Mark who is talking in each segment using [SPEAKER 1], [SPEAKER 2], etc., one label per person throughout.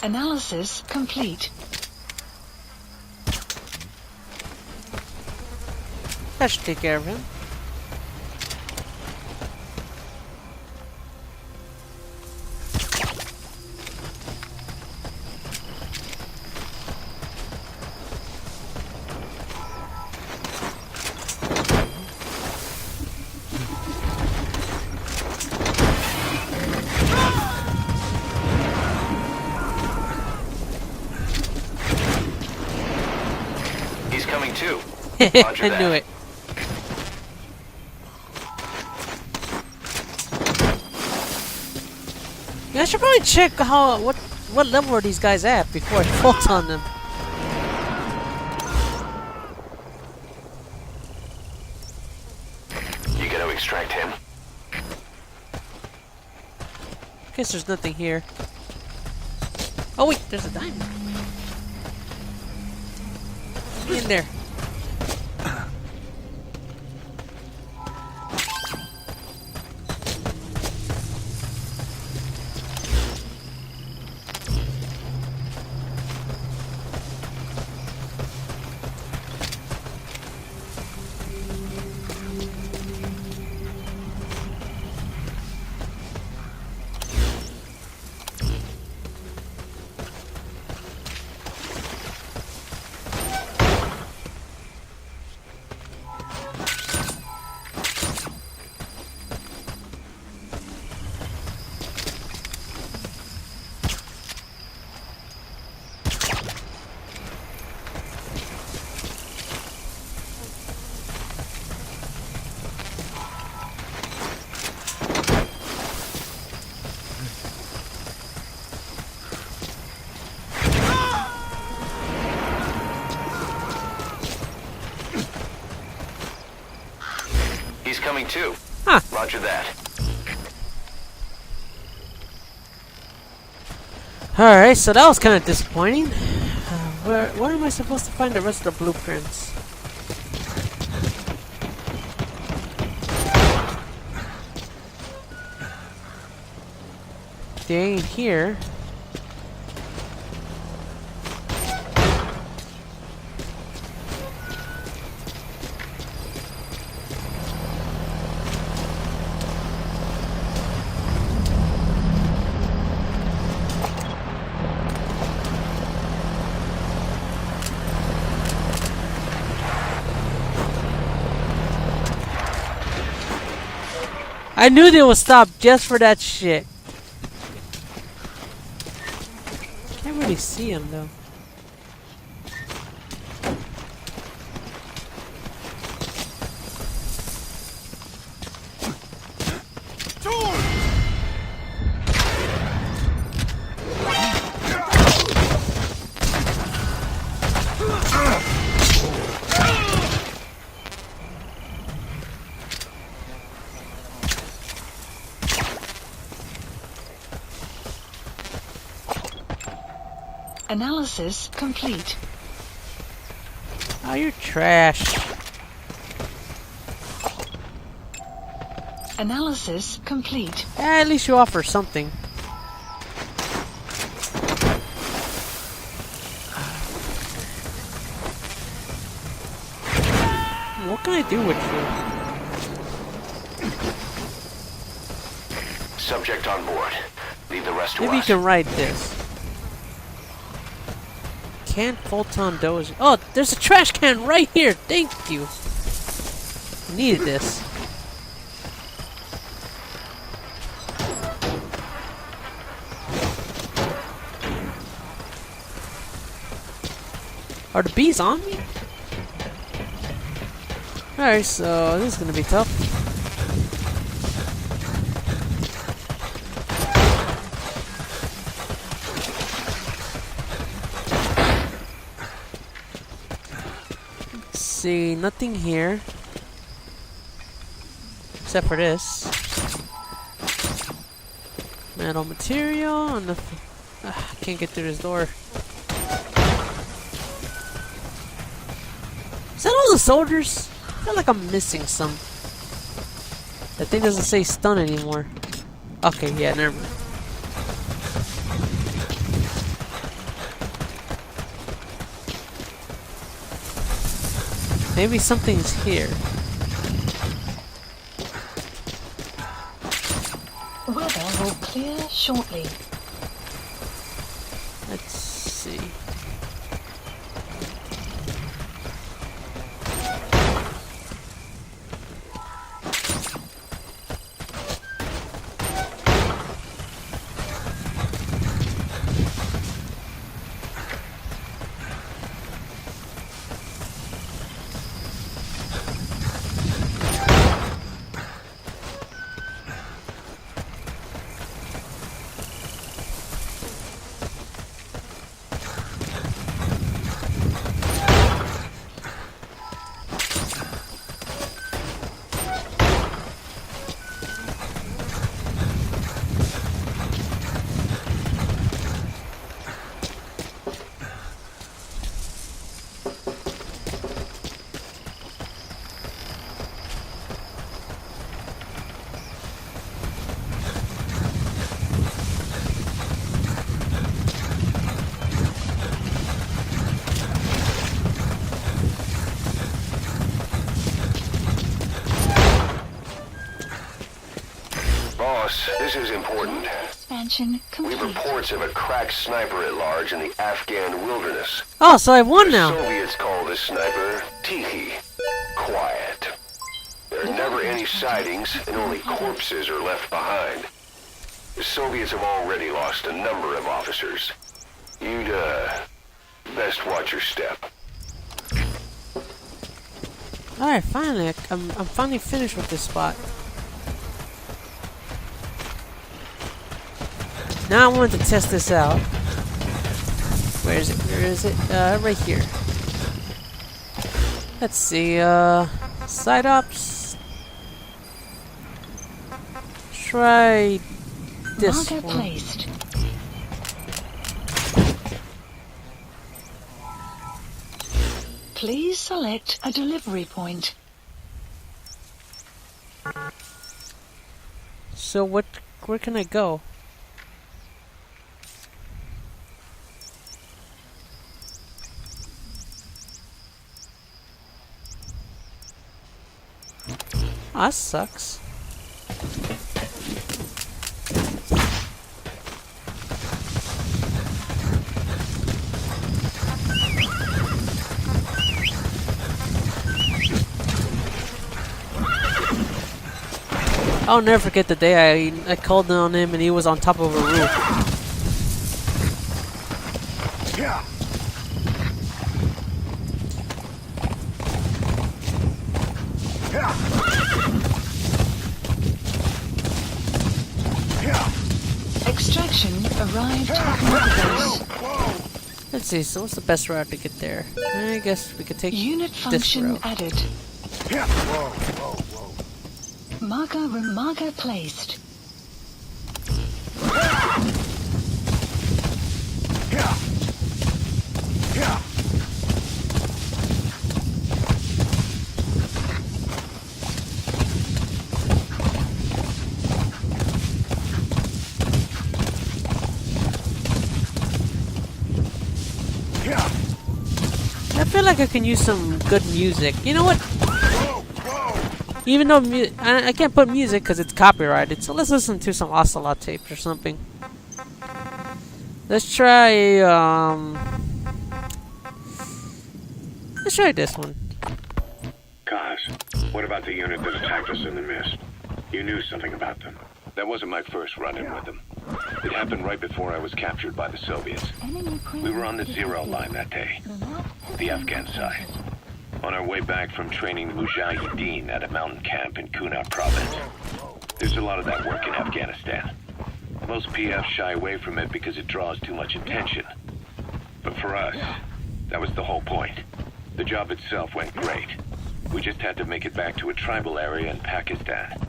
[SPEAKER 1] Analysis complete.
[SPEAKER 2] That should take care of him.
[SPEAKER 3] He's coming too.
[SPEAKER 2] I knew it. Yeah, I should probably check what level are these guys at before I fault on them.
[SPEAKER 3] You gonna extract him?
[SPEAKER 2] Guess there's nothing here. Oh wait, there's a diamond. Get in there.
[SPEAKER 3] He's coming too.
[SPEAKER 2] Huh.
[SPEAKER 3] Roger that.
[SPEAKER 2] Alright, so that was kind of disappointing. Where am I supposed to find the rest of the blueprints? They ain't here. I knew they would stop just for that shit. Can't really see him though.
[SPEAKER 1] Analysis complete.
[SPEAKER 2] Oh, you're trash.
[SPEAKER 1] Analysis complete.
[SPEAKER 2] At least you offer something. What can I do with you?
[SPEAKER 3] Subject on board. Leave the rest to
[SPEAKER 2] Maybe you
[SPEAKER 3] us.
[SPEAKER 2] can ride this. Can't Photon Doge. Oh, there's a trash can right here. Thank you. I needed this. Are the bees on me? Alright, so this is gonna be tough. See, nothing here except for this metal material and nothing. I can't get through this door. Is that all the soldiers? I feel like I'm missing some. That thing doesn't say stun anymore. Okay, yeah, never mind. Maybe something's here.
[SPEAKER 1] Weather will clear shortly.
[SPEAKER 2] Let's see.
[SPEAKER 3] Boss, this is important.
[SPEAKER 1] Expansion
[SPEAKER 3] We
[SPEAKER 1] complete.
[SPEAKER 3] have reports of a cracked sniper at large in the Afghan wilderness.
[SPEAKER 2] Oh, so I won
[SPEAKER 3] The
[SPEAKER 2] now.
[SPEAKER 3] Soviets call this sniper Tiki. Quiet. There are never any sightings, and only corpses are left behind. The Soviets have already lost a number of officers. You'd, best watch your step.
[SPEAKER 2] Alright, finally. I'm finally finished with this spot. Now I wanted to test this out. Where is it? Where is it? Right here. Let's see, side ops. Try this
[SPEAKER 1] Marker
[SPEAKER 2] one.
[SPEAKER 1] placed. Please select a delivery point.
[SPEAKER 2] So where can I go? Ah, that sucks. I'll never forget the day I called on him and he was on top of a roof.
[SPEAKER 4] Yeah.
[SPEAKER 1] Extraction arrived at Marker base.
[SPEAKER 2] Let's see, so what's the best route to get there? I guess we could take
[SPEAKER 1] Unit
[SPEAKER 2] this
[SPEAKER 1] function
[SPEAKER 2] route.
[SPEAKER 1] added. Marker placed.
[SPEAKER 2] I feel like I can use some good music. You know what? Even though I can't put music because it's copyrighted, so let's listen to some Ocelot tapes or something. Let's try this one.
[SPEAKER 4] Kaz, what about the unit that attacked us in the mist? You knew something about them.
[SPEAKER 3] That wasn't my first run-in with them. It happened right before I was captured by the Soviets. We were on the zero line that day, the Afghan side. On our way back from training the Mujahideen at a mountain camp in Kunar province. There's a lot of that work in Afghanistan. Most PFs shy away from it because it draws too much attention. But for us, that was the whole point. The job itself went great. We just had to make it back to a tribal area in Pakistan.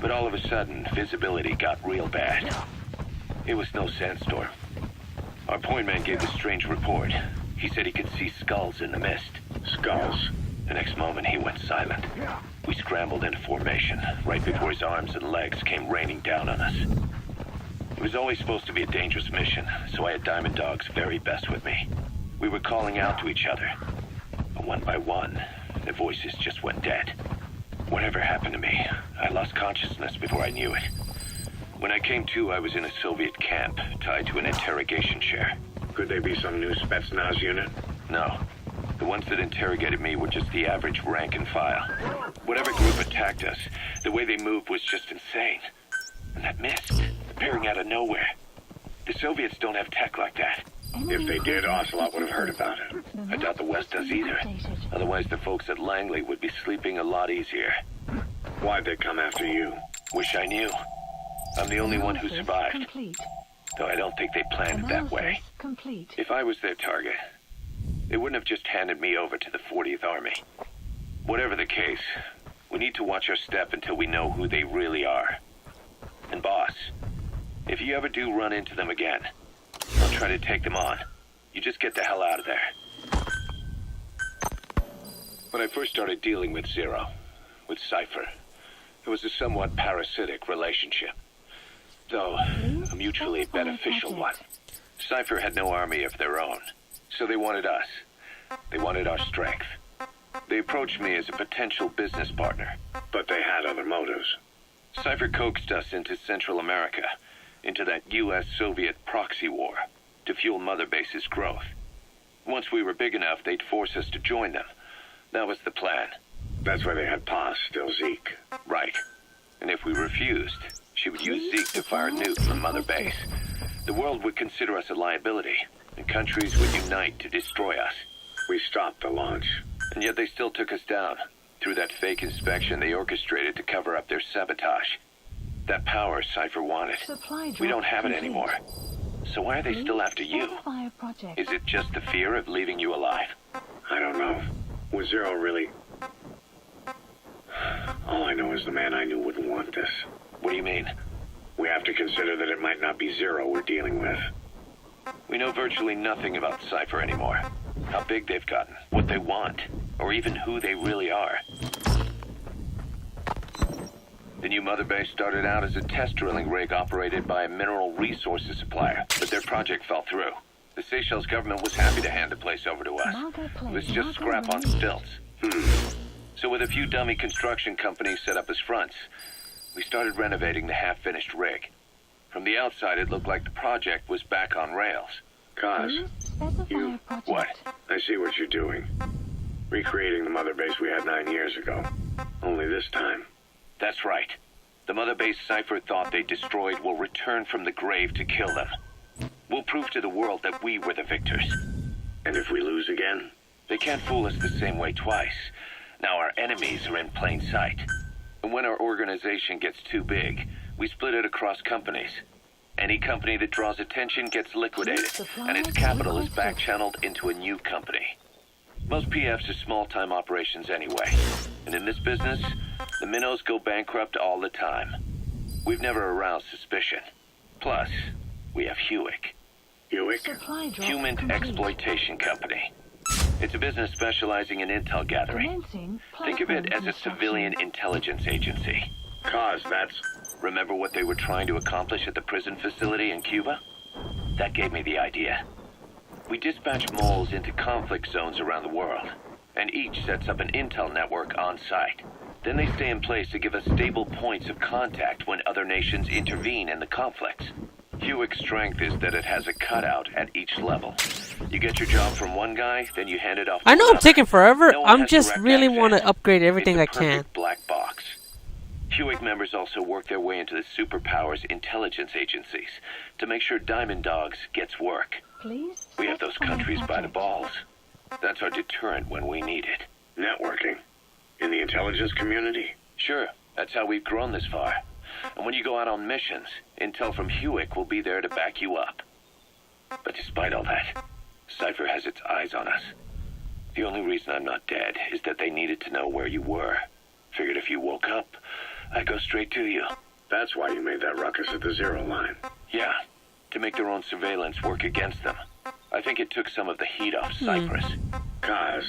[SPEAKER 3] But all of a sudden, visibility got real bad. It was no sandstorm. Our point man gave this strange report. He said he could see skulls in the mist.
[SPEAKER 4] Skulls.
[SPEAKER 3] The next moment, he went silent. We scrambled into formation, right before his arms and legs came raining down on us. It was always supposed to be a dangerous mission, so I had Diamond Dog's very best with me. We were calling out to each other. But one by one, The voices just went dead. Whatever happened to me, I lost consciousness before I knew it. When I came to, I was in a Soviet camp, tied to an interrogation chair.
[SPEAKER 4] Could they be some new Spetsnaz unit?
[SPEAKER 3] No. The ones that interrogated me were just the average rank and file. Whatever group attacked us, the way they moved was just insane. And that mist, appearing out of nowhere. The Soviets don't have tech like that.
[SPEAKER 4] If they did, Ocelot would have heard about it.
[SPEAKER 3] I doubt the West does either. Otherwise, the folks at Langley would be sleeping a lot easier.
[SPEAKER 4] Why'd they come after you?
[SPEAKER 3] Wish I knew. I'm the only one who survived.
[SPEAKER 1] Complete.
[SPEAKER 3] Though I don't think they planned it that way.
[SPEAKER 1] Complete.
[SPEAKER 3] If I was their target, they wouldn't have just handed me over to the 40th Army. Whatever the case, we need to watch our step until we know who they really are. And boss, if you ever do run into them again, don't try to take them on. You just get the hell out of there. When I first started dealing with Zero, with Cypher, it was a somewhat parasitic relationship. Though a mutually beneficial one. Cypher had no army of their own, so they wanted us. They wanted our strength. They approached me as a potential business partner.
[SPEAKER 4] But they had other motives.
[SPEAKER 3] Cypher coaxed us into Central America, into that U.S.-Soviet proxy war, to fuel Mother Base's growth. Once we were big enough, they'd force us to join them. That was the plan.
[SPEAKER 4] That's why they had Paz, still Zeke.
[SPEAKER 3] Right. And if we refused, she would use Zeke to fire a nuke from Mother Base. The world would consider us a liability, and countries would unite to destroy us.
[SPEAKER 4] We stopped the launch.
[SPEAKER 3] And yet they still took us down, through that fake inspection they orchestrated to cover up their sabotage. That power Cypher wanted. We don't have it anymore. So why are they still after you? Is it just the fear of leaving you alive?
[SPEAKER 4] I don't know. Was Zero really... All I know is the man I knew wouldn't want this.
[SPEAKER 3] What do you mean?
[SPEAKER 4] We have to consider that it might not be Zero we're dealing with.
[SPEAKER 3] We know virtually nothing about Cypher anymore. How big they've gotten, what they want, or even who they really are. The new Mother Base started out as a test drilling rig operated by a mineral resources supplier, but their project fell through. The Seychelles government was happy to hand the place over to us. It was just scrap on stilts. So with a few dummy construction companies set up as fronts, we started renovating the half-finished rig. From the outside, it looked like the project was back on rails.
[SPEAKER 4] Kaz, you...
[SPEAKER 3] What?
[SPEAKER 4] I see what you're doing. Recreating the Mother Base we had 9 years ago. Only this time.
[SPEAKER 3] That's right. The Mother Base Cypher thought they destroyed will return from the grave to kill them. We'll prove to the world that we were the victors.
[SPEAKER 4] And if we lose again?
[SPEAKER 3] They can't fool us the same way twice. Now our enemies are in plain sight. And when our organization gets too big, we split it across companies. Any company that draws attention gets liquidated, and its capital is back-channeled into a new company. Most PFs are small-time operations anyway. And in this business, the minnows go bankrupt all the time. We've never aroused suspicion. Plus, we have Hewick.
[SPEAKER 4] Hewick?
[SPEAKER 3] Human Exploitation Company. It's a business specializing in intel gathering. Think of it as a civilian intelligence agency.
[SPEAKER 4] Kaz, that's...
[SPEAKER 3] Remember what they were trying to accomplish at the prison facility in Cuba? That gave me the idea. We dispatch moles into conflict zones around the world, and each sets up an intel network on site. Then they stay in place to give us stable points of contact when other nations intervene in the conflicts. Hewick's strength is that it has a cutout at each level. You get your job from one guy, then you hand it off to
[SPEAKER 2] I know I'm
[SPEAKER 3] another.
[SPEAKER 2] taking forever.
[SPEAKER 3] No one
[SPEAKER 2] I'm
[SPEAKER 3] has
[SPEAKER 2] just
[SPEAKER 3] direct
[SPEAKER 2] really
[SPEAKER 3] access.
[SPEAKER 2] want to upgrade everything I
[SPEAKER 3] It's a
[SPEAKER 2] can.
[SPEAKER 3] perfect black box. Hewick members also work their way into the superpowers intelligence agencies to make sure Diamond Dogs gets work. We have those countries by the balls. That's our deterrent when we need it.
[SPEAKER 4] Networking. In the intelligence community?
[SPEAKER 3] Sure, that's how we've grown this far. And when you go out on missions, intel from Hewick will be there to back you up. But despite all that, Cypher has its eyes on us. The only reason I'm not dead is that they needed to know where you were. Figured if you woke up, I'd go straight to you.
[SPEAKER 4] That's why you made that ruckus at the Zero line.
[SPEAKER 3] Yeah, to make their own surveillance work against them. I think it took some of the heat off Cyprus.
[SPEAKER 4] Kaz.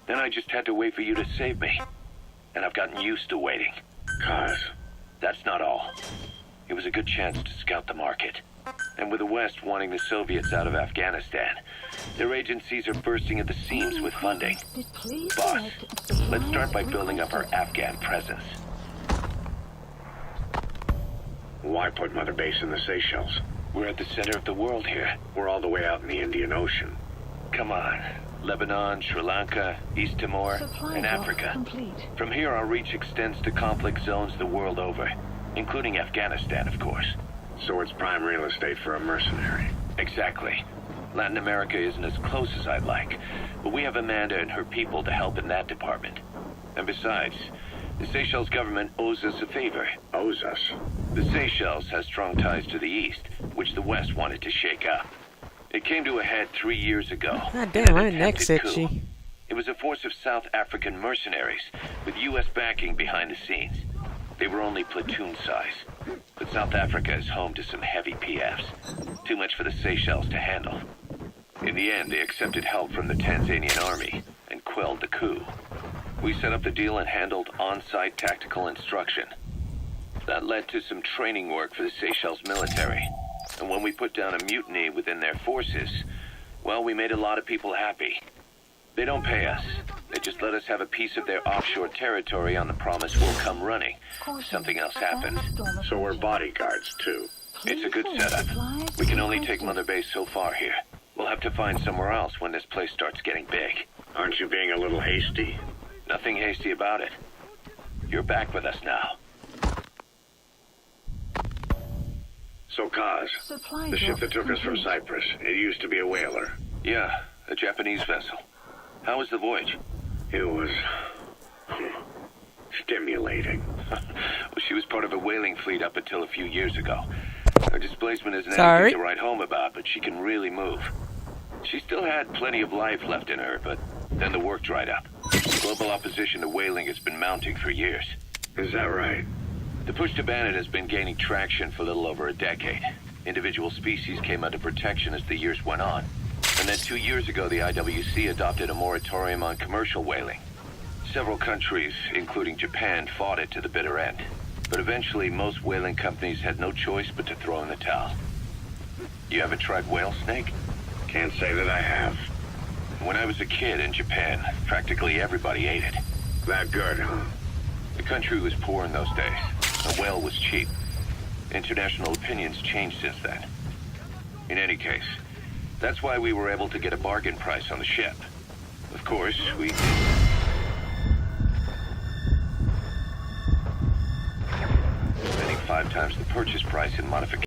[SPEAKER 3] Then I just had to wait for you to save me. And I've gotten used to waiting.
[SPEAKER 4] Kaz.
[SPEAKER 3] That's not all. it was a good chance to scout the market. And with the West wanting the Soviets out of Afghanistan, their agencies are bursting at the seams with funding. Boss, let's start by building up our Afghan presence.
[SPEAKER 4] Why put Mother Base in the Seychelles?
[SPEAKER 3] We're at the center of the world here.
[SPEAKER 4] We're all the way out in the Indian Ocean.
[SPEAKER 3] Come on. Lebanon, Sri Lanka, East Timor, and Africa. From here, our reach extends to conflict zones the world over, including Afghanistan, of course.
[SPEAKER 4] So it's prime real estate for a mercenary.
[SPEAKER 3] Exactly. Latin America isn't as close as I'd like, but we have Amanda and her people to help in that department. And besides, the Seychelles government owes us a favor.
[SPEAKER 4] Owes us?
[SPEAKER 3] The Seychelles has strong ties to the East, which the West wanted to shake up. It came to a head 3 years ago.
[SPEAKER 2] God damn, my neck's itchy.
[SPEAKER 3] It was a force of South African mercenaries with U.S. backing behind the scenes. They were only platoon size, but South Africa is home to some heavy PFs. Too much for the Seychelles to handle. In the end, they accepted help from the Tanzanian army and quelled the coup. We set up the deal and handled on-site tactical instruction. That led to some training work for the Seychelles military. And when we put down a mutiny within their forces, well, we made a lot of people happy. They don't pay us. They just let us have a piece of their offshore territory on the promise we'll come running if something else happens.
[SPEAKER 4] So we're bodyguards, too.
[SPEAKER 3] It's a good setup. We can only take Mother Base so far here. We'll have to find somewhere else when this place starts getting big.
[SPEAKER 4] Aren't you being a little hasty?
[SPEAKER 3] Nothing hasty about it. You're back with us now.
[SPEAKER 4] So, Kaz, the ship that took us from Cyprus, it used to be a whaler.
[SPEAKER 3] Yeah, a Japanese vessel. How was the voyage?
[SPEAKER 4] It was stimulating.
[SPEAKER 3] Well, she was part of a whaling fleet up until a few years ago. Her displacement isn't
[SPEAKER 2] Sorry.
[SPEAKER 3] anything to write home about, but she can really move. She still had plenty of life left in her, but then the work dried up. Global opposition to whaling has been mounting for years.
[SPEAKER 4] Is that right?
[SPEAKER 3] The push to ban it has been gaining traction for a little over a decade. Individual species came under protection as the years went on. And then 2 years ago, the IWC adopted a moratorium on commercial whaling. Several countries, including Japan, fought it to the bitter end. But eventually, most whaling companies had no choice but to throw in the towel. You ever tried whale snake?
[SPEAKER 4] Can't say that I have.
[SPEAKER 3] When I was a kid in Japan, practically everybody ate it.
[SPEAKER 4] That good, huh?
[SPEAKER 3] The country was poor in those days. A whale was cheap. International opinions changed since then. In any case, that's why we were able to get a bargain price on the ship. Of course, we... spending 5 times the purchase price in modification.